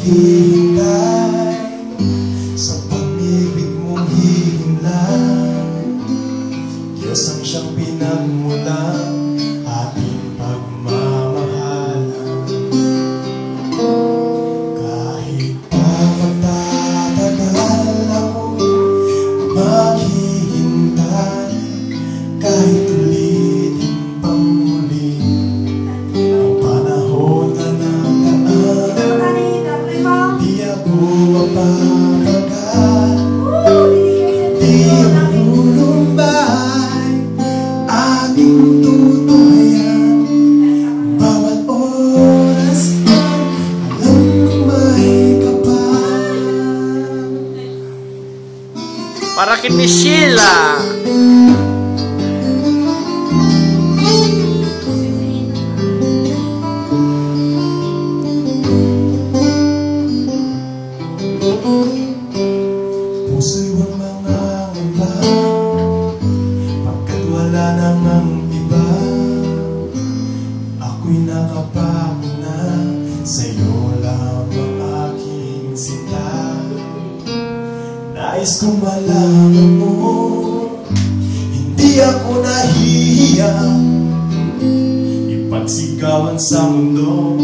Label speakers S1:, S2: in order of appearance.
S1: Hintay sa pag-ibig mong hihimlay, Diyos ang siyang pinagmulan ating pagmamahalan. Kahit pa magtatagal ako maghihintay, kahit ulitin pang muli ang panahon na nagaan, di ako mapapagal, di malulumbay aking tutuhayan. Bawat oras alam kong may kapal.
S2: Para kay Sheila.
S1: Puso'y huwag mangangamba, pagkat wala namang iba. Ako'y nakapako na, sa'yo lamang aking sinta. Nais kong malaman mo, hindi ako nahihiya ipagsigawan sa mundo.